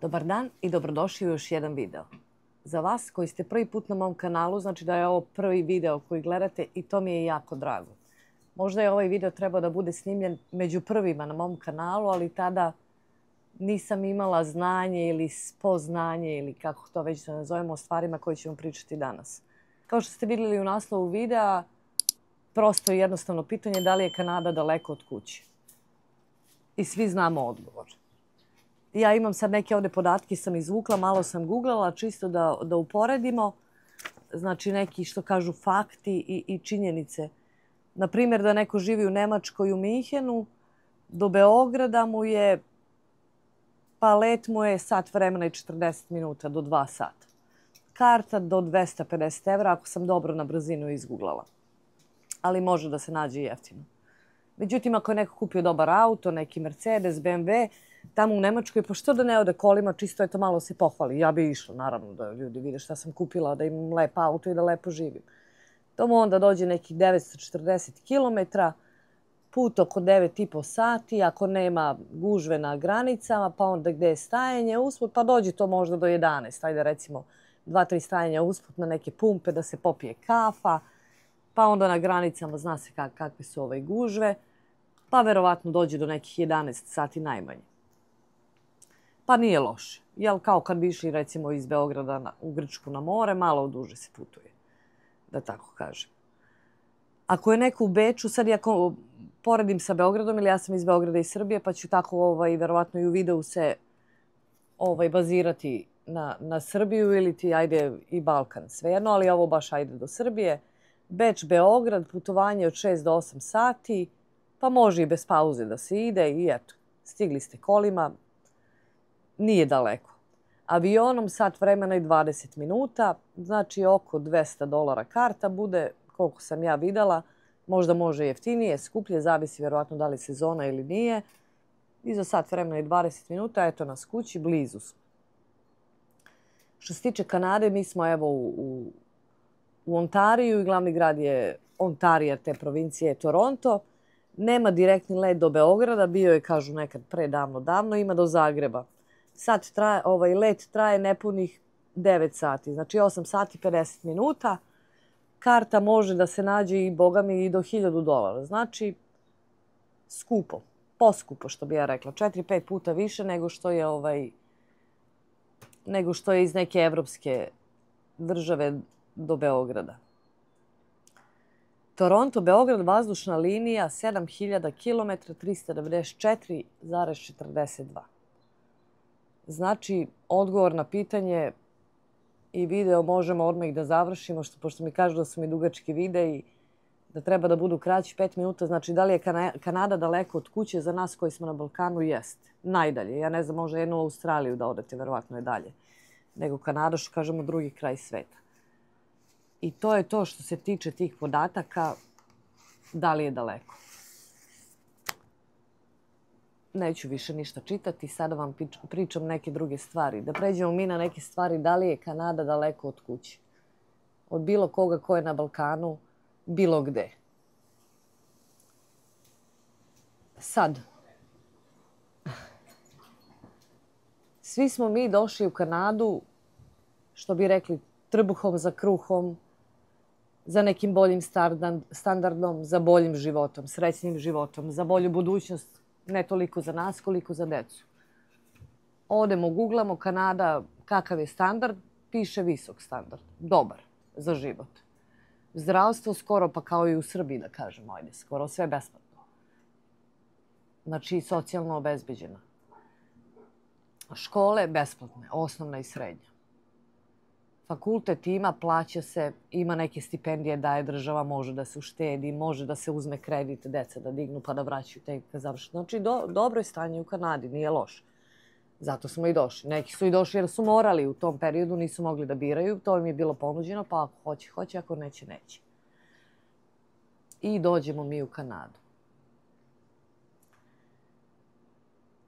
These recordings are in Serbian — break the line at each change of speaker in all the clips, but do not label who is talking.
Dobar dan i dobrodošli u još jedan video. Za vas koji ste prvi put na mom kanalu, znači da je ovo prvi video koji gledate i to mi je jako drago. Možda je ovaj video trebao da bude snimljen među prvima na mom kanalu, ali tada nisam imala znanje ili spoznanje ili kako to već da nazovemo o stvarima koje ćemo pričati danas. Kao što ste vidjeli u naslovu videa, prosto i jednostavno pitanje da li je Kanada daleko od kuće. I svi znamo odgovor. Ja imam sad neke ovdje podatke, sam izvukla, malo sam googlala, čisto da uporedimo. Znači neki što kažu fakti i činjenice. Naprimjer da neko živi u Nemačkoj u Minhenu, do Beograda mu je, pa let mu je sat vremena i 40 minuta do 2 sata. Karta do 250 evra ako sam dobro na brzinu izgooglala. Ali može da se nađe i jeftino. Međutim, ako je neko kupio dobar auto, neki Mercedes, BMW, tamo u Nemačkoj, pa što da ne ode kolima, čisto je to malo se pohvali. Ja bi išla, naravno, da ljudi vide šta sam kupila, da imam lep auto i da lepo živim. To mu onda dođe nekih 940 km, put oko 9,5 sati, ako nema gužve na granicama, pa onda gde je stajanje usput, pa dođe to možda do 11. Ajde recimo 2-3 stajanja usput na neke pumpe da se popije kafa, pa onda na granicama zna se kakve su gužve, pa verovatno dođe do nekih 11 sati najmanje. Pa nije loše. Jel kao kad bi išli recimo iz Beograda u Grčku na more, malo duže se putuje, da tako kažem. Ako je neko u Beču, sad ja poredim sa Beogradom, ili ja sam iz Beograda i Srbije, pa ću tako verovatno i u videu se bazirati na Srbiju ili ti ajde i Balkan, svejedno, ali ovo baš ajde do Srbije. Beč, Beograd, putovanje od 6 do 8 sati, pa može i bez pauze da se ide i eto, stigli ste kolima, nije daleko. Avionom sat vremena i 20 minuta, znači oko $200 karta bude, koliko sam ja videla, možda može jeftinije, skuplje, zavisi verovatno da li sezona ili nije. I za sat vremena i 20 minuta, eto nas kući, blizu smo. Što se tiče Kanade, mi smo evo u Ontariju i glavni grad je Ontarija te provincije je Toronto. Nema direktni let do Beograda, bio je, kažu nekad pre davno, ima do Zagreba. Sad let traje nepunih 9 sati, znači 8 sati 50 minuta. Karta može da se nađe i bogami i do $1000. Znači skupo, poskupo što bi ja rekla. 4-5 puta više nego što je iz neke evropske države do Beograda. Toronto-Beograd vazdušna linija 7000 km 394,42. Znači, odgovor na pitanje i video možemo odmah da završimo, pošto mi kažu da su mi dugački videi, da treba da budu kraći 5 minuta. Znači, da li je Kanada daleko od kuće? Za nas koji smo na Balkanu jeste. Najdalje. Ja ne znam, možda jednu u Australiju da odete, verovatno je dalje nego Kanada, što kažemo drugi kraj sveta. I to je to što se tiče tih podataka, da li je daleko. Neću više ništa čitati, sada vam pričam neke druge stvari. Da pređemo mi na neke stvari, da li je Kanada daleko od kuće. Od bilo koga ko je na Balkanu, bilo gde. Sad, svi smo mi došli u Kanadu, što bi rekli, trbuhom za kruhom, za nekim boljim standardom, za boljim životom, srećnim životom, za bolju budućnost, ne toliko za nas koliko za decu. Odemo, googlamo Kanada, kakav je standard, piše visok standard, dobar za život. Zdravstvo skoro pa kao i u Srbiji, da kažemo, ajde, skoro sve besplatno. Znači socijalno obezbeđeno. Škole besplatne, osnovna i srednja. Fakultet ima, plaća se, ima neke stipendije, daje država, može da se uštedi, može da se uzme kredit, deca da dignu pa da vraćaju tek kad završi. Znači, dobro je stanje u Kanadi, nije loše. Zato smo i došli. Neki su i došli jer su morali u tom periodu, nisu mogli da biraju, to im je bilo ponuđeno, pa ako hoće, hoće, ako neće, neće. I dođemo mi u Kanadu.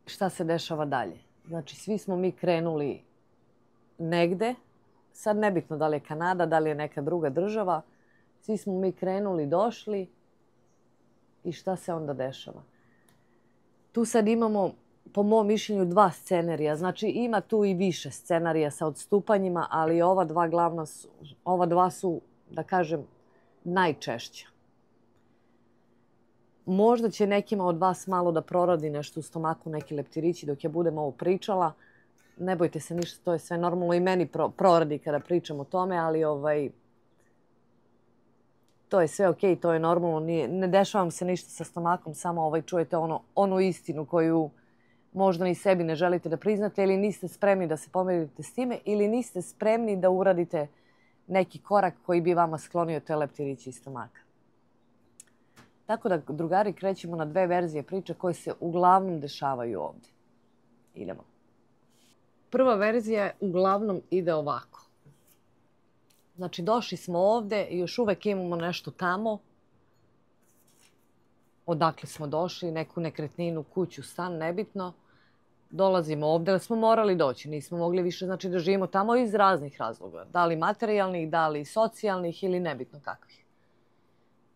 Šta se dešava dalje? Znači, svi smo mi krenuli negde. Sad nebitno da li je Kanada, da li je neka druga država. Svi smo mi krenuli, došli i šta se onda dešava? Tu sad imamo po mom mišljenju, dva scenarija. Znači, ima tu i više scenarija sa odstupanjima, ali ova dva su, da kažem, najčešća. Možda će nekima od vas malo da proradi nešto u stomaku, neki leptirići dok ja budem ovo pričala. Ne bojte se ništa, to je sve normalno. I meni proradi kada pričam o tome, ali to je sve okej, to je normalno. Ne dešava vam se ništa sa stomakom, samo čujete onu istinu koju možda ni sebi ne želite da priznate ili niste spremni da se pomirite s time ili niste spremni da uradite neki korak koji bi vama sklonio te leptirići iz stomaka. Tako da, drugari, krećemo na dve verzije priče koje se uglavnom dešavaju ovdje. Idemo. Prva verzija uglavnom ide ovako. Znači, došli smo ovdje i još uvek imamo nešto tamo. Odakle smo došli, neku nekretninu, kuću, stan, nebitno. Dolazimo ovdje, ali smo morali doći. Nismo mogli više, znači, da živimo tamo iz raznih razloga. Da li materijalnih, da li socijalnih ili nebitno kakvih.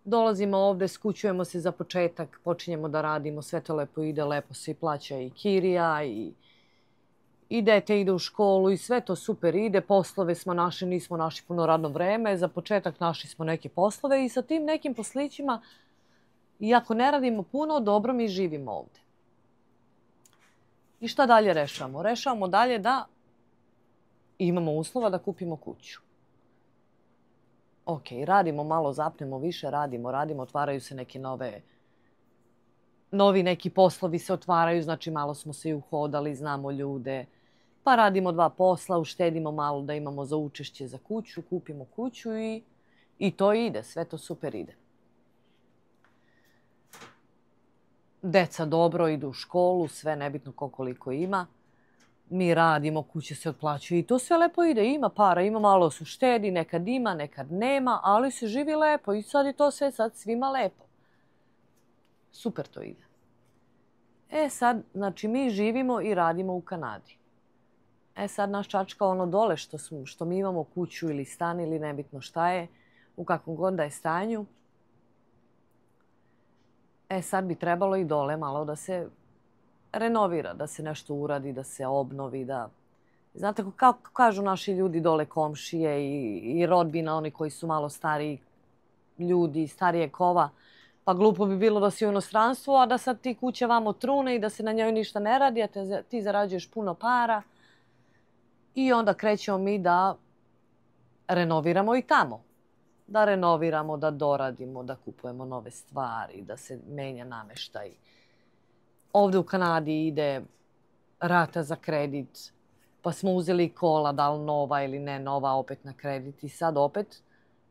Dolazimo ovdje, skućujemo se za početak, počinjemo da radimo, sve to lepo ide, lepo se i plaća i kirija i dete ide u školu i sve to super ide. Poslove smo našli, nismo našli puno radno vreme. Za početak našli smo neke poslove i sa tim nekim poslićima, iako ne radimo puno, dobro mi živimo ovdje. I šta dalje rešavamo? Rešavamo dalje da imamo uslova da kupimo kuću. Ok, radimo malo, zapnemo više, radimo, otvaraju se neke novi neki poslovi se otvaraju, znači malo smo se i uhodali, znamo ljude, pa radimo dva posla, uštedimo malo da imamo za učešće za kuću, kupimo kuću i to ide, sve to super ide. Deca dobro idu u školu, sve nebitno koliko ima. Mi radimo, kuće se otplaćuju i to sve lepo ide. Ima para, ima malo se štedi, nekad ima, nekad nema, ali se živi lepo i sad je to sve sad svima lepo. Super to ide. Sad, znači mi živimo i radimo u Kanadi. Sad naš čačka ono dole što mi imamo kuću ili stan ili nebitno šta je, u kakvom god da je stanju. Sad bi trebalo i dole malo da se renovira, da se nešto uradi, da se obnovi, da... Znate, kako kažu naši ljudi dole, komšije i rodbina, oni koji su malo stariji ljudi, starije kova, pa glupo bi bilo da si u inostranstvu, a da sad ti kuća vamo trune i da se na njoj ništa ne radi, a ti zarađuješ puno para. I onda krećemo mi da renoviramo i tamo. Da renoviramo, da doradimo, da kupujemo nove stvari, da se menja nameštaj. Ovdje u Kanadi ide rata za kredit, pa smo uzeli kola, da li nova ili ne nova, opet na kredit. I sad opet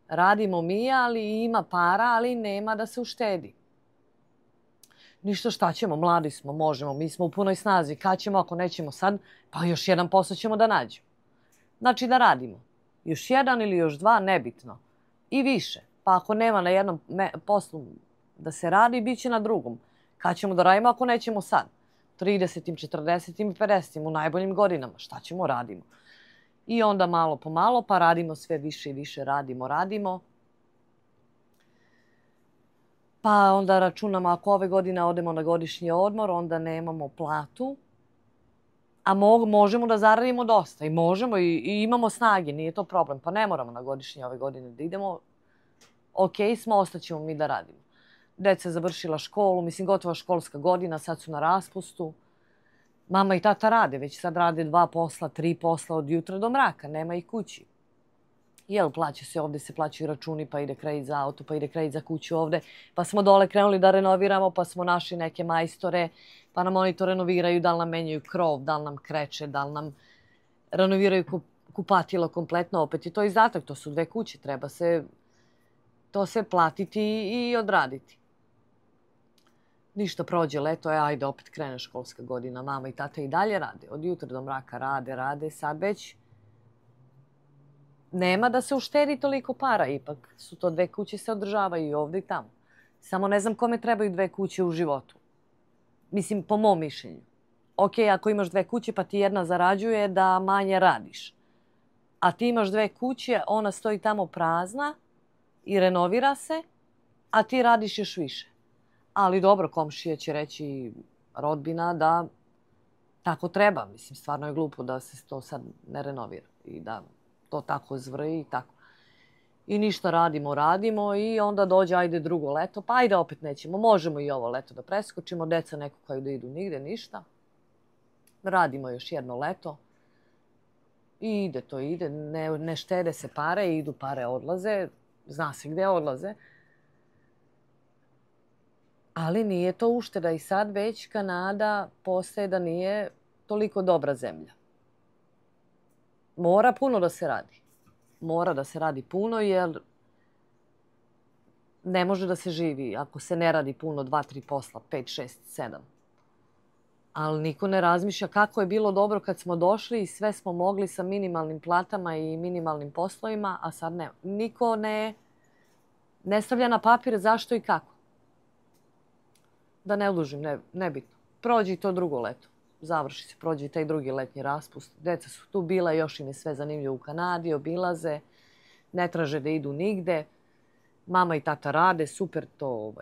radimo mi, ali ima para, ali nema da se uštedi. Ništa, šta ćemo, mladi smo, možemo, mi smo u punoj snazi. Kad ćemo, ako nećemo sad, pa još jedan posao ćemo da nađemo. Znači da radimo. Još jedan ili još dva, nebitno. I više. Pa ako nema na jednom poslu da se radi, bit će na drugom. Kad ćemo da radimo ako nećemo sad? 30, 40 i 50 u najboljim godinama. Šta ćemo, radimo. I onda malo po malo, pa radimo sve više i više, radimo. Pa onda računamo, ako ove godine odemo na godišnji odmor, onda nemamo platu. A možemo da zaradimo dosta. I možemo i imamo snage, nije to problem. Pa ne moramo na godišnji ove godine da idemo. Ok smo, ostaćemo mi da radimo. Deca je završila školu, mislim gotova školska godina, sad su na raspustu. Mama i tata rade, već sad rade 2 posla, 3 posla od jutra do mraka, nema ih kući. Plaća se ovdje, se plaćaju računi, pa ide kredit za auto, pa ide kredit za kuću ovdje. Pa smo dole krenuli da renoviramo, pa smo našli neke majstore, pa nam oni to renoviraju, da li nam menjaju krov, da li nam kreče, da li nam renoviraju kupatilo kompletno. Opet je to izdatak, to su 2 kuće, treba se to sve platiti i odraditi. Ništa, prođe leto, ajde opet krene školska godina, mama i tata i dalje rade. Od jutra do mraka rade, sad već nema da se uštedi toliko para, ipak su to 2 kuće, se održavaju i ovdje i tamo. Samo ne znam kome trebaju 2 kuće u životu. Mislim, po mom mišljenju. Ok, ako imaš 2 kuće pa ti jedna zarađuje da manje radiš. A ti imaš 2 kuće, ona stoji tamo prazna i renovira se, a ti radiš još više. Ali dobro, komšije će reći, rodbina, da tako treba. Mislim, stvarno je glupo da se to sad ne renovira i da to tako zvrji i tako. I ništa radimo i onda dođe, ajde drugo leto, pa ajde opet nećemo. Možemo i ovo leto da preskočimo, deca ne kukaju da idu nigde, ništa. Radimo još jedno leto. I ide to, ide. Ne štede se pare, idu pare, odlaze. Zna se gde odlaze. Ali nije to ušteda i sad već Kanada postaje da nije toliko dobra zemlja. Mora puno da se radi. Mora da se radi puno jer ne može da se živi ako se ne radi puno 2-3 posla, 5, 6, 7. Ali niko ne razmišlja kako je bilo dobro kad smo došli i sve smo mogli sa minimalnim platama i minimalnim poslovima, a sad ne. Niko ne stavlja na papir zašto i kako. Da ne udužim, nebitno. Prođi to drugo leto. Završi se, prođi taj drugi letnji raspust. Deca su tu bila, još im je sve zanimljivo u Kanadi, obilaze, ne traže da idu nigde. Mama i tata rade, super to.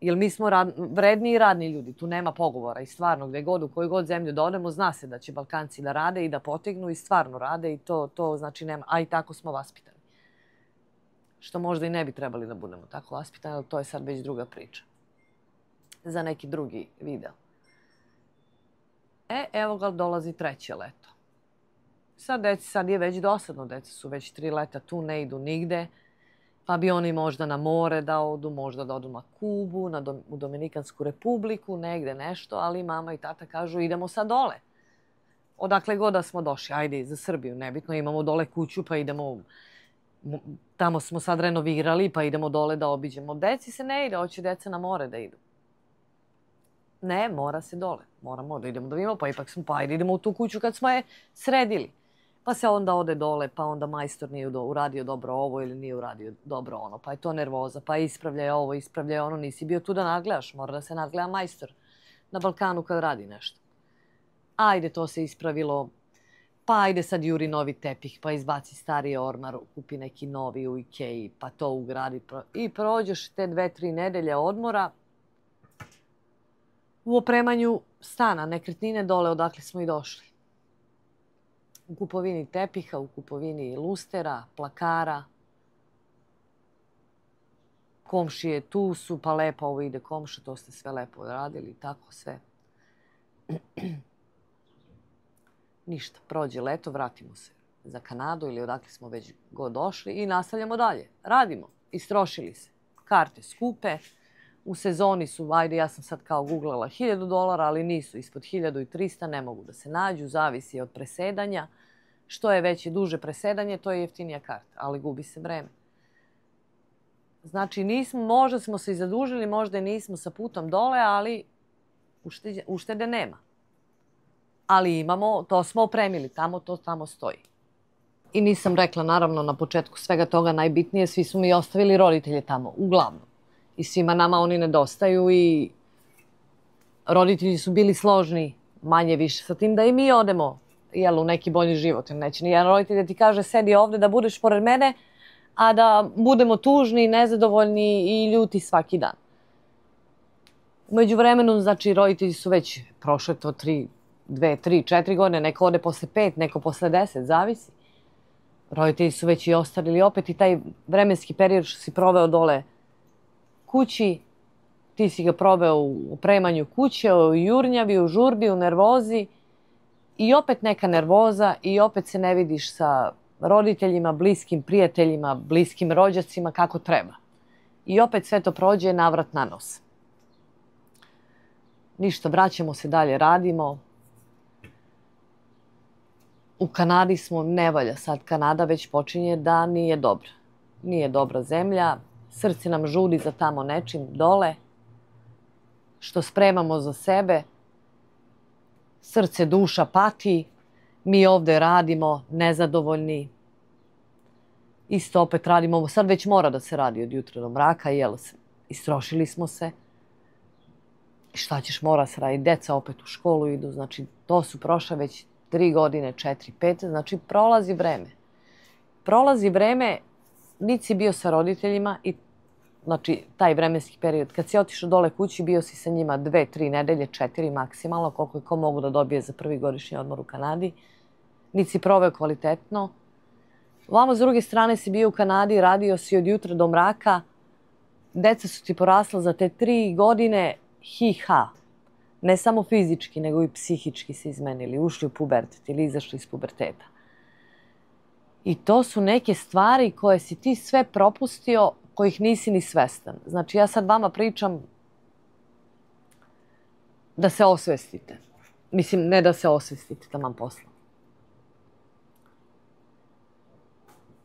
Jer mi smo vredni i radni ljudi, tu nema pogovora i stvarno gdje god, u koju god zemlju da odemo, zna se da će Balkanci da rade i da potegnu i stvarno rade i to znači nema, a i tako smo vaspitani. Što možda i ne bi trebali da budemo tako vaspitani, ali to je sad već druga priča. Za neki drugi video. Evo ga, dolazi treće leto. Sad je već dosadno, deca su već 3 leta tu, ne idu nigde. Pa bi oni možda na more da odu, možda da odu na Kubu, u Dominikansku republiku, negde nešto, ali mama i tata kažu idemo sad dole. Odakle god da smo došli, ajde za Srbiju, nebitno, imamo dole kuću pa idemo, tamo smo sad renovirali pa idemo dole da obiđemo. Deci se ne ide, hoće deca na more da idu. Ne, mora se dole, moramo da idemo da vidimo, pa ipak smo, pa ajde idemo u tu kuću kad smo je sredili. Pa se onda ode dole, pa onda majstor nije uradio dobro ovo ili nije uradio dobro ono. Pa je to nervoza, pa ispravljaj ovo, ispravljaj ono. Nisi bio tu da nadgledaš, mora da se nadgleda majstor na Balkanu kad radi nešto. Ajde, to se ispravilo, pa ajde sad juri novi tepih, pa izbaci stari ormar, kupi neki novi u Ikeji, pa to ugradi. I prođeš te 2-3 nedelje odmora u opremanju stana, nekretnine dole odakle smo i došli. U kupovini tepiha, u kupovini lustera, plakara. Komšije tu su, pa lepo ovo ide komša, to ste sve lepo radili, tako sve. Ništa, prođe leto, vratimo se za Kanadu ili odakle smo već god došli i nastavljamo dalje. Radimo, istrošili se. Karte skupe, u sezoni su, ajde ja sam sad kao googlala $1000, ali nisu ispod 1300, ne mogu da se nađu, zavisi od presedanja. Što je veće, duže presedanje, to je jeftinija karta, ali gubi se vreme. Znači, možda smo se i zadužili, možda i nismo sa putom dole, ali uštede nema. Ali imamo, to smo opremili, tamo stoji. I nisam rekla, naravno, na početku svega toga najbitnije, svi su mi ostavili roditelje tamo, uglavnom. I svima nama oni nedostaju i roditelji su bili složni, manje više, sa tim da i mi odemo u neki bolji život. Neće nijedan roditelj da ti kaže sedi ovde da budeš pored mene, a da budemo tužni, nezadovoljni i ljuti svaki dan. U međuvremenu, znači, roditelji su već prošle to 2, 3, 4 godine, neko ode posle 5, neko posle 10, zavisi. Roditelji su već i ostarili opet i taj vremenski period što si proveo dole kući, ti si ga proveo u opremanju kuće, u jurnjavi, u žurbi, u nervozi i opet neka nervoza i opet se ne vidiš sa roditeljima, bliskim prijateljima, bliskim rođacima kako treba. I opet sve to prođe navrat na nos. Ništa, vraćamo se dalje, radimo. U Kanadi smo, ne valja sad, Kanada već počinje da nije dobra. Nije dobra zemlja, srce nam žudi za tamo nečim dole, što spremamo za sebe. Srce, duša pati, mi ovde radimo, nezadovoljni. Isto opet radimo, sad već mora da se radi od jutra do mraka, istrošili smo se. Šta ćeš, mora se raditi, deca opet u školu idu, znači to su prošle već 3 godine, 4, 5, znači prolazi vreme. Prolazi vreme, niti si bio sa roditeljima i znači taj vremenski period. Kad si otišao dole kući, bio si sa njima 2-3 nedelje, 4 maksimalno, koliko je ko mogu da dobije za prvi godišnji odmor u Kanadi. Niti si proveo kvalitetno. Vamo s druge strane si bio u Kanadi, radio si od jutra do mraka. Deca su ti porasla za te 3 godine hi-ha. Ne samo fizički, nego i psihički se izmenili. Ušli u pubertet ili izašli iz puberteta. I to su neke stvari koje si ti sve propustio, kojih nisi ni svestan. Znači, ja sad vama pričam da se osvestite. Mislim, ne da se osvestite, taman posla.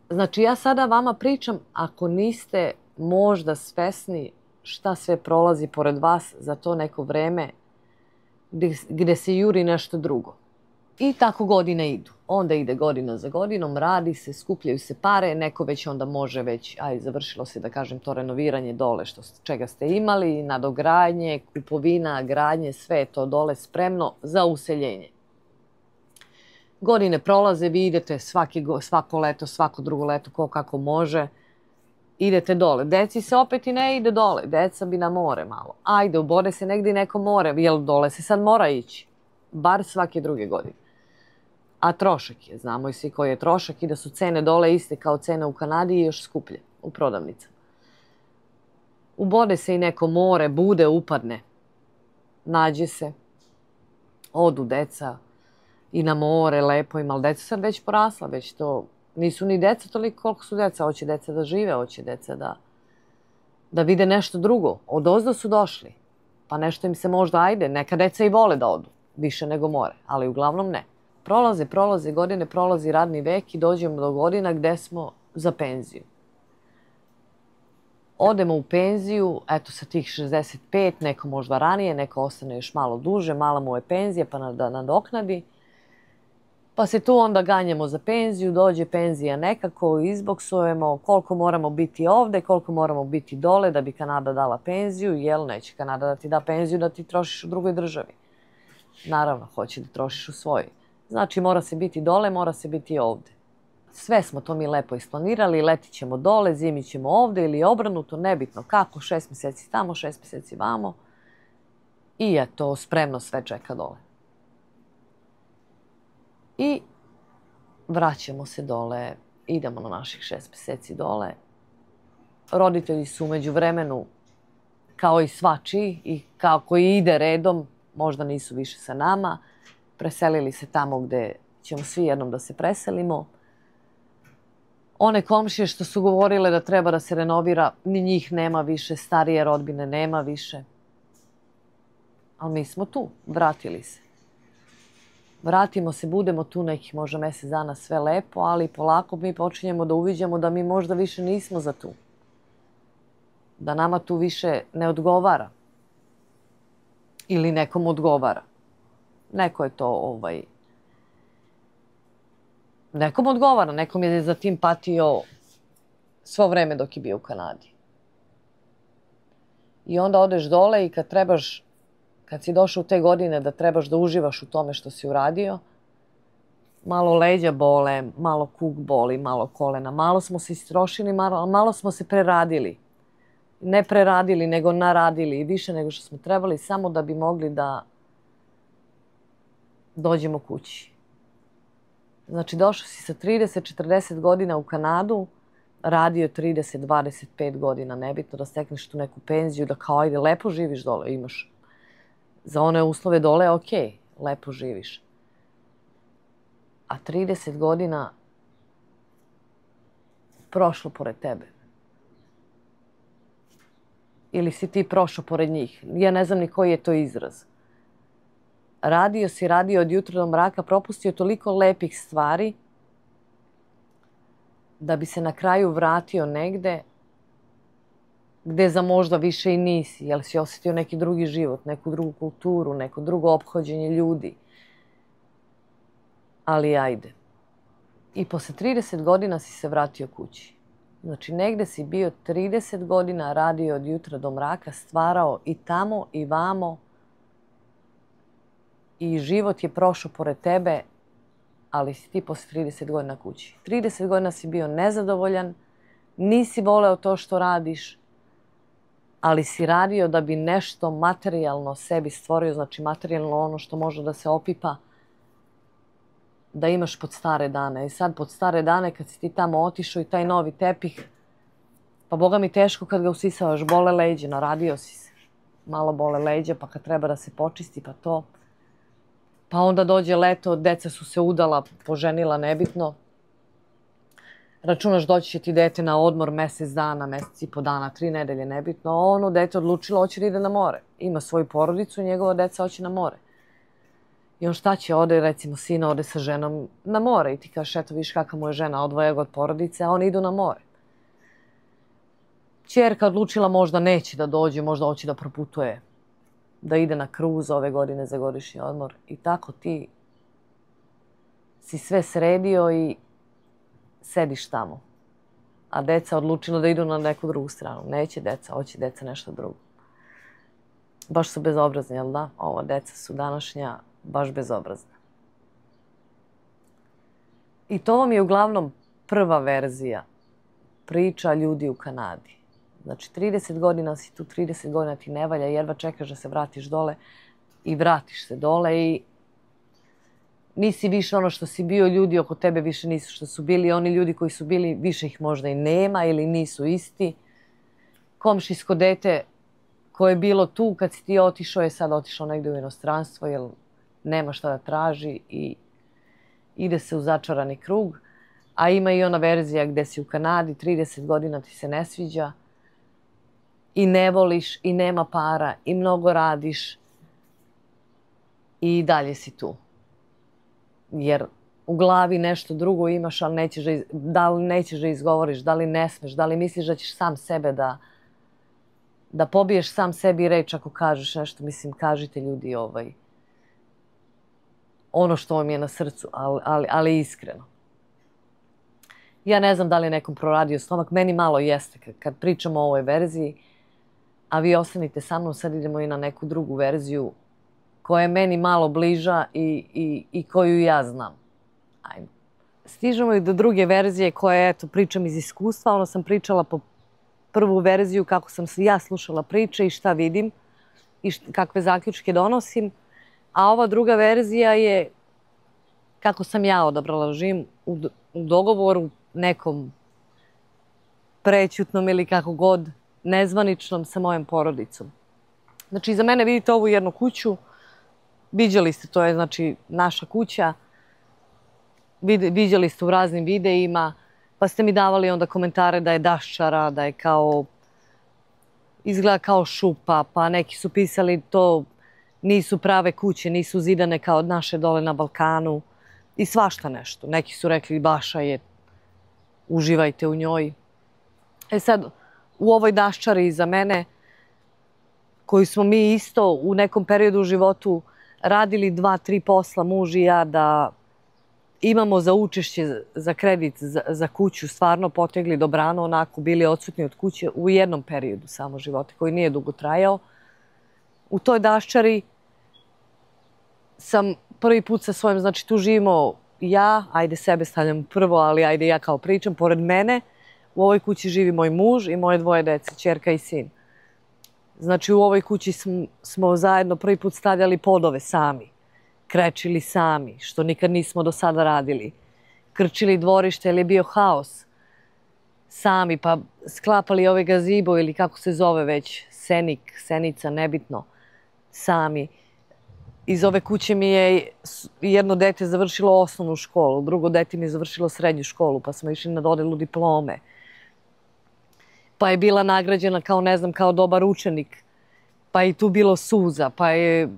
Znači, ja sada vama pričam, ako niste možda svesni šta sve prolazi pored vas za to neko vreme gde se juri nešto drugo. I tako godine idu. Onda ide godina za godinom, radi se, skupljaju se pare, neko već onda može već, završilo se da kažem to renoviranje dole čega ste imali, nadogradnje, kupovina, gradnje, sve je to dole spremno za useljenje. Godine prolaze, vi idete svako leto, svako drugo leto, ko kako može, idete dole. Deci se opet i ne ide dole, deca bi na more malo. Ajde, ubode se negdje neko more, jer dole se sad mora ići, bar svake druge godine. A trošak je, znamo i svi koji je trošak i da su cene dole iste kao cene u Kanadi i još skuplje u prodavnicama. Ubode se i neko more, bude, upadne, nađe se, odu deca i na more, lepo im, ali deca sad već porasla, već to nisu ni deca toliko koliko su deca, hoće deca da žive, hoće deca da vide nešto drugo. Odozdo su došli, pa nešto im se možda ajde, neka deca i vole da odu, više nego more, ali uglavnom ne. Prolaze godine, prolazi radni vek i dođemo do godina gde smo za penziju. Odemo u penziju, eto sa tih 65, neko možda ranije, neko ostane još malo duže, mala mu je penzija pa da nadoknadi. Pa se tu onda ganjamo za penziju, dođe penzija nekako, izboksujemo koliko moramo biti ovde, koliko moramo biti dole da bi Kanada dala penziju, jel neće Kanada da ti da penziju da ti trošiš u drugoj državi. Naravno, hoće da trošiš u svojoj. Znači, mora se biti dole, mora se biti ovde. Sve smo to mi lepo isplanirali, letit ćemo dole, zimi ćemo ovde ili obrnuto, nebitno kako, 6 mjeseci tamo, 6 mjeseci vamo. I eto, spremno sve čeka dole. I vraćamo se dole, idemo na naših 6 mjeseci dole. Roditelji su umeđu vremenu, kao i svačiji, i kao koji ide redom, možda nisu više sa nama, preselili se tamo gde ćemo svi jednom da se preselimo. One komšije što su govorile da treba da se renovira, ni njih nema više, starije rodbine nema više. Ali mi smo tu, vratili se. Vratimo se, budemo tu nekih možda mjesec dana, sve lepo, ali polako mi počinjemo da uviđamo da mi možda više nismo za tu. Da nama tu više ne odgovara. Ili nekom odgovara. Neko je to, nekom odgovara, nekom je za tim patio svo vreme dok je bio u Kanadi. I onda odeš dole i kad si došao u te godine da trebaš da uživaš u tome što si uradio, malo leđa bole, malo kuk boli, malo kolena, malo smo se istrošili, malo smo se preradili. Ne preradili, nego naradili i više nego što smo trebali, samo da bi mogli da dođemo kući. Znači, došao si sa 30-40 godina u Kanadu, radio 30-25 godina, nebitno da stekneš tu neku penziju, da kao ajde, lepo živiš dole, imaš za one uslove dole, ok, lepo živiš. A 30 godina prošlo pored tebe. Ili si ti prošao pored njih. Ja ne znam ni koji je to izraz. Radio od jutra do mraka, propustio toliko lepih stvari da bi se na kraju vratio negde gde za možda više i nisi, jer si osjetio neki drugi život, neku drugu kulturu, neko drugo ophođenje ljudi. Ali ajde. I posle 30 godina si se vratio kući. Znači, negde si bio 30 godina, radio od jutra do mraka, stvarao i tamo i vamo. I život je prošao pored tebe, ali si ti posle 30 godina kući. 30 godina si bio nezadovoljan, nisi voleo to što radiš, ali si radio da bi nešto materijalno sebi stvorio, znači materijalno ono što može da se opipa, da imaš pod stare dane. I sad pod stare dane kad si ti tamo otišao i taj novi tepih, pa boga mi teško kad ga usisavaš, bole leđe, naradio si se. Malo bole leđe, pa kad treba da se počisti, pa to. Pa onda dođe leto, deca su se udala, poženila, nebitno. Računaš doći će ti dete na odmor mjesec dana, mjesec i po dana, 3 nedelje, nebitno. Ono dete odlučilo, hoće da ide na more. Ima svoju porodicu, njegova deca hoće na more. I on šta će, ode, recimo, sina ode sa ženom na more. I ti kažeš, eto, viš kakva mu je žena, odvoja ga od porodice, a oni idu na more. Ćerka odlučila možda neće da dođe, možda hoće da proputuje, da ide na kruz ove godine za godišnji odmor. I tako ti si sve sredio i sediš tamo. A deca odlučila da idu na neku drugu stranu. Neće deca, hoće deca nešto drugo. Baš su bezobrazni, jel da? Ova deca su današnja baš bezobrazna. I to vam je uglavnom prva verzija priča ljudi u Kanadi. Znači, 30 godina si tu, 30 godina ti ne valja, jedva čekaš da se vratiš dole i vratiš se dole i nisi više ono što si bio, ljudi oko tebe više nisu što su bili, oni ljudi koji su bili, više ih možda i nema ili nisu isti. Komšijsko dete koje je bilo tu kad si ti otišao je sad otišao negdje u inostranstvo jer nema šta da traži i ide se u začarani krug. A ima i ona verzija gdje si u Kanadi, 30 godina ti se ne sviđa i ne voliš i nema para i mnogo radiš i dalje si tu. Jer u glavi nešto drugo imaš, ali da li nećeš da izgovoriš, da li ne smeš, da li misliš da ćeš sam sebe da pobiješ sam sebi reč ako kažeš nešto. Mislim, kažite ljudi ono što vam je na srcu, ali iskreno. Ja ne znam da li je nekom proradio stomak, meni malo jeste kad pričamo o ovoj verziji, a vi ostanite sa mnom, sad idemo i na neku drugu verziju koja je meni malo bliža i koju ja znam. Ajmo. Stižemo i do druge verzije koje, eto, pričam iz iskustva. Ono sam pričala po prvu verziju kako sam ja slušala priče i šta vidim i kakve zaključke donosim. A ova druga verzija je kako sam ja odabrala živim u dogovoru nekom prećutnom ili kako god, nezvaničnom sa mojom porodicom. Znači, za mene vidite ovu jednu kuću, viđali ste, to je znači naša kuća, viđali ste u raznim videima, pa ste mi davali onda komentare da je daščara, da je kao, izgleda kao šupa, pa neki su pisali to nisu prave kuće, nisu zidane kao naše dole na Balkanu i svašta nešto. Neki su rekli baša je, uživajte u njoj. E sad, u ovoj daščari iza mene, koju smo mi isto u nekom periodu u životu radili 2-3 posla, muž i ja, da imamo za učešće, za kredit, za kuću, stvarno potegli dobrano, onako bili odsutni od kuće u jednom periodu samo života, koji nije dugo trajao. U toj daščari sam prvi put sa svojim, znači tu živimo ja, ajde sebe stavljam prvo, ali ajde ja kao pričam, pored mene, u ovoj kući živi moj muž i moje 2 dece, ćerka i sin. Znači u ovoj kući smo zajedno prvi put stavljali podove sami, krečili sami, što nikad nismo do sada radili. Krčili dvorište, jer je bio haos. Sami, pa sklapali ove gazibo ili kako se zove već, senik, senica, nebitno, sami. Iz ove kuće mi je jedno dete završilo osnovnu školu, drugo dete mi je završilo srednju školu, pa smo išli na dodelu diplome. Pa je bila nagrađena kao, ne znam, kao dobar učenik. Pa je tu bilo suza, pa je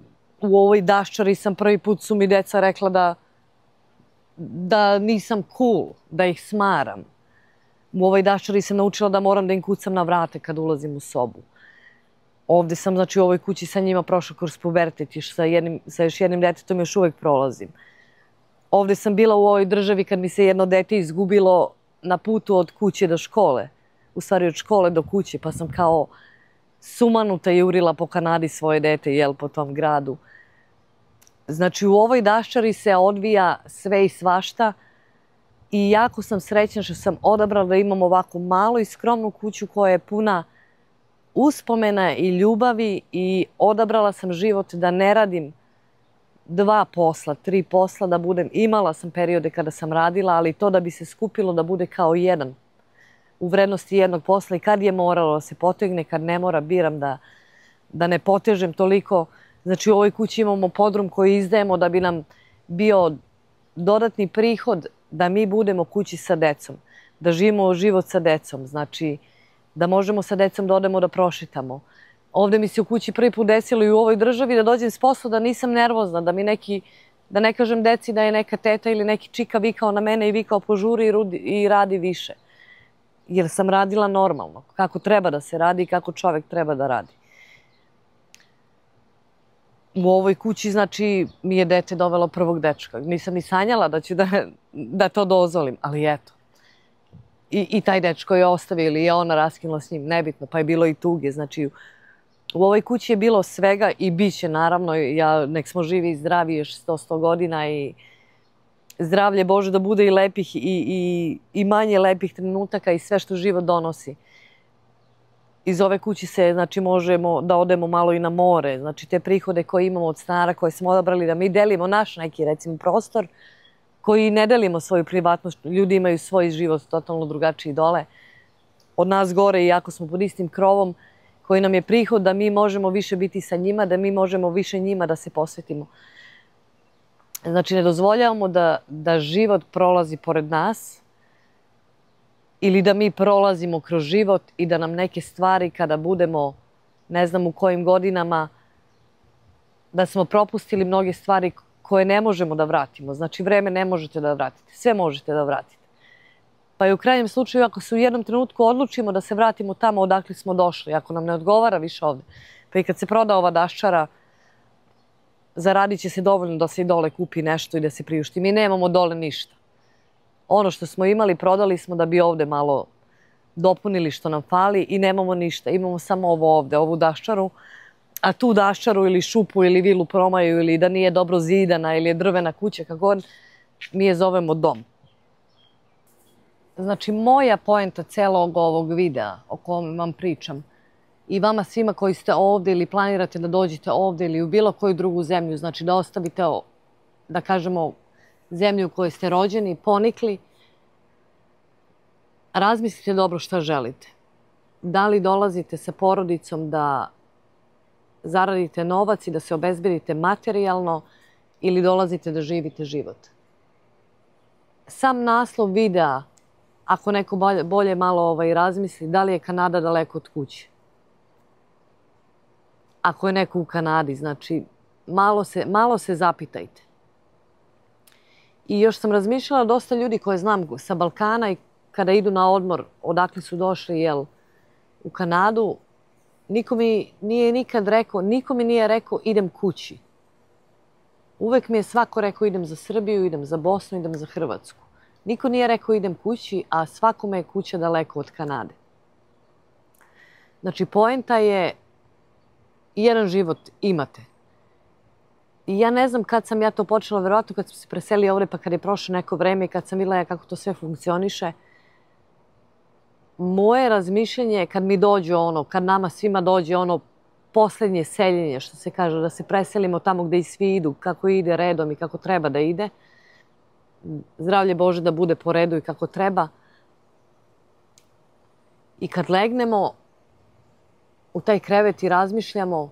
u ovoj daščari sam prvi put su mi deca rekla da nisam cool, da ih smaram. U ovoj daščari sam naučila da moram da im kucam na vrate kad ulazim u sobu. Ovdje sam, znači u ovoj kući sa njima prošla kroz pubertet, sa još jednim detetom još uvijek prolazim. Ovdje sam bila u ovoj državi kad mi se jedno dete izgubilo na putu od kuće do škole. U stvari od škole do kuće, pa sam kao sumanuta jurila po Kanadi svoje dete, jel, po tom gradu. Znači u ovoj daščari se odvija sve i svašta i jako sam srećna što sam odabrala da imam ovako malu i skromnu kuću koja je puna uspomena i ljubavi i odabrala sam život da ne radim 2 posla, 3 posla, da budem, imala sam periode kada sam radila, ali to da bi se skupilo da bude kao jedan u vrednosti jednog posla i kad je moralo da se potegne, kad ne mora, biram da ne potežem toliko. Znači u ovoj kući imamo podrum koji izdajemo da bi nam bio dodatni prihod da mi budemo kući sa decom, da živimo život sa decom, znači da možemo sa decom da odemo da prošetamo. Ovde mi se u kući prvi put desilo i u ovoj državi da dođem s posla da nisam nervozna, da mi neki, da ne kažem deci da je neka teta ili neki čika vikao na mene i vikao požuri i radi više. Jer sam radila normalno, kako treba da se radi i kako čovek treba da radi. U ovoj kući, znači, mi je dete dovelo prvog dečka. Nisam ni sanjala da ću da to dozvolim, ali eto. I taj dečko je ostavio ili je ona raskinula s njim, nebitno, pa je bilo i tuge. Znači, u ovoj kući je bilo svega i bit će, naravno, nek smo živi i zdravi još 100 godina i zdravlje Bože da bude i lepih i manje lepih trenutaka i sve što život donosi. Iz ove kuće se, znači, možemo da odemo malo i na more. Znači, te prihode koje imamo od stanara koje smo odabrali da mi delimo naš neki, recimo, prostor koji ne delimo svoju privatnost. Ljudi imaju svoj život totalno drugačiji dole od nas gore, iako smo pod istim krovom, koji nam je prihod da mi možemo više biti sa njima, da mi možemo više njima da se posvetimo. Znači, ne dozvoljavamo da život prolazi pored nas ili da mi prolazimo kroz život i da nam neke stvari kada budemo, ne znam u kojim godinama, da smo propustili mnoge stvari koje ne možemo da vratimo. Znači, vreme ne možete da vratite, sve možete da vratite. Pa i u krajnjem slučaju, ako se u jednom trenutku odlučimo da se vratimo tamo odakle smo došli, ako nam ne odgovara više ovde, pa i kad se proda ova daščara, zaradit će se dovoljno da se i dole kupi nešto i da se priušti. Mi nemamo dole ništa. Ono što smo imali, prodali smo da bi ovde malo dopunili što nam fali i nemamo ništa. Imamo samo ovo ovde, ovu daščaru, a tu daščaru ili šupu ili vilu promaju ili da nije dobro zidana ili je drvena kuća, kako god, mi je zovemo dom. Znači, moja poenta celog ovog videa o kojem vam pričam i vama svima koji ste ovde ili planirate da dođete ovde ili u bilo koju drugu zemlju, znači da ostavite, da kažemo, zemlju u kojoj ste rođeni, ponikli, razmislite dobro šta želite. Da li dolazite sa porodicom da zaradite novac i da se obezbedite materijalno ili dolazite da živite život. Sam naslov videa, ako neko bolje malo razmisli, da li je Kanada daleko od kuće. Ako je neko u Kanadi, znači malo se zapitajte. I još sam razmišljala dosta ljudi koje znam sa Balkana i kada idu na odmor, odakle su došli u Kanadu, niko mi nije nikad rekao, niko mi nije rekao idem kući. Uvek mi je svako rekao idem za Srbiju, idem za Bosnu, idem za Hrvatsku. Niko nije rekao idem kući, a svakome je kuća daleko od Kanade. Znači, poenta je jedan život imate. I ja ne znam kad sam ja to počela, verovatno kad smo se preselili ovde, pa kad je prošlo neko vreme i kad sam videla kako to sve funkcioniše. Moje razmišljenje kad mi dođe kad nama svima dođe poslednje seljenje, što se kaže, da se preselimo tamo gde i svi idu, kako ide redom i kako treba da ide. Zdravlje Bože da bude po redu i kako treba. I kad legnemo u taj krevet i razmišljamo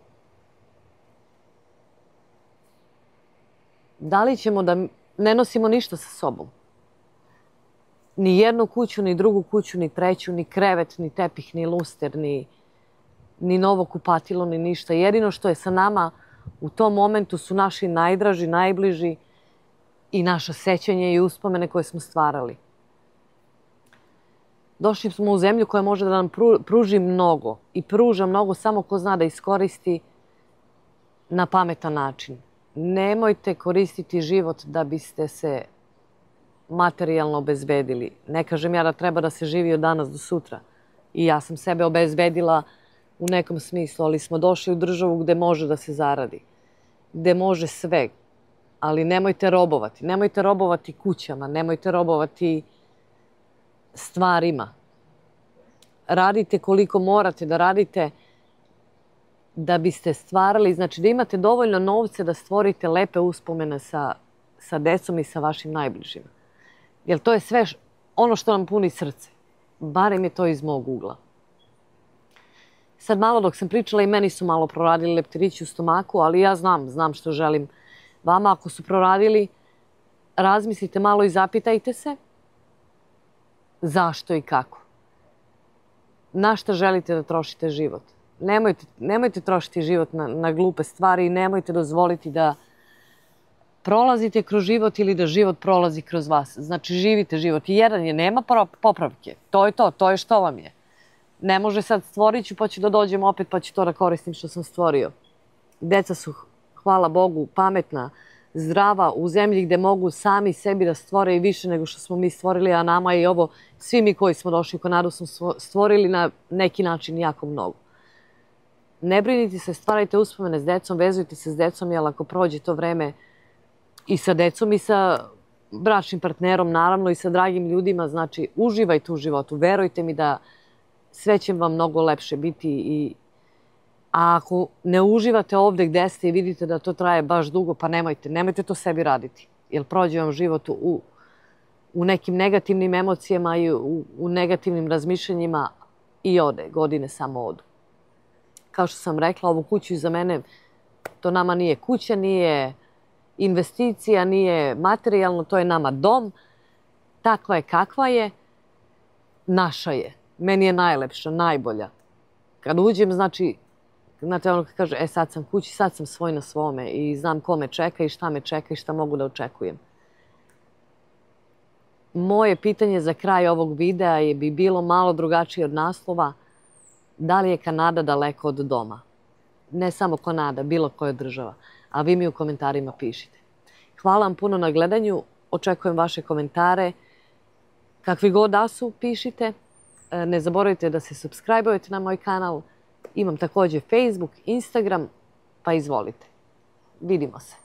da li ćemo da ne nosimo ništa sa sobom. Ni jednu kuću, ni drugu kuću, ni treću, ni krevet, ni tepih, ni luster, ni novo kupatilo, ni ništa. Jedino što je sa nama u tom momentu su naši najdraži, najbliži i naša sećanja i uspomene koje smo stvarali. Došli smo u zemlju koja može da nam pruži mnogo i pruža mnogo samo ko zna da iskoristi na pametan način. Nemojte koristiti život da biste se materijalno obezbedili. Ne kažem ja da treba da se živi od danas do sutra. I ja sam sebe obezbedila u nekom smislu, ali smo došli u državu gde može da se zaradi. Gde može sve. Ali nemojte robovati. Nemojte robovati kućama. Nemojte robovati stvarima. Radite koliko morate da radite da biste stvarali, znači da imate dovoljno novca da stvorite lepe uspomene sa decom i sa vašim najbližima. Jer to je sve ono što nam puni srce. Barem je to iz mog ugla. Sad malo dok sam pričala i meni su malo proradili leptirići u stomaku, ali ja znam što želim vama. Ako su proradili, razmislite malo i zapitajte se zašto i kako. Na šta želite da trošite život? Nemojte trošiti život na glupe stvari i nemojte dozvoliti da prolazite kroz život ili da život prolazi kroz vas. Znači, živite život. I jedan je, nema popravke. To je to, to je što vam je. Ne može sad stvorit ću pa ću da dođem opet pa ću to da koristim što sam stvorio. Deca su, hvala Bogu, pametna, zdrava, u zemlji gde mogu sami sebi da stvore i više nego što smo mi stvorili, a nama i ovo, svi mi koji smo došli u Kanadu smo stvorili na neki način jako mnogo. Ne brinite se, stvarajte uspomene s decom, vezujte se s decom, jer ako prođe to vreme i sa decom i sa bračnim partnerom, naravno i sa dragim ljudima, znači uživajte u životu, verujte mi da sve će vam mnogo lepše biti. A ako ne uživate ovde gde ste i vidite da to traje baš dugo, pa nemojte to sebi raditi. Jer prođe vam život u nekim negativnim emocijama i u negativnim razmišljanjima i ode, godine samo odu. Kao što sam rekla, ovu kuću iza mene, to nama nije kuća, nije investicija, nije materijalno, to je nama dom. Takva je kakva je, naša je. Meni je najlepša, najbolja. Kad uđem, znači, znate ono kad kaže, sad sam kući, sad sam svoj na svome i znam ko me čeka i šta mogu da očekujem. Moje pitanje za kraj ovog videa bi bilo malo drugačije od naslova. Da li je Kanada daleko od doma? Ne samo Kanada, bilo koja država. A vi mi u komentarima pišite. Hvala vam puno na gledanju. Očekujem vaše komentare. Kakvi god da su, pišite. Ne zaboravite da se subscribe-ujete na moj kanal. Imam također Facebook, Instagram, pa izvolite. Vidimo se.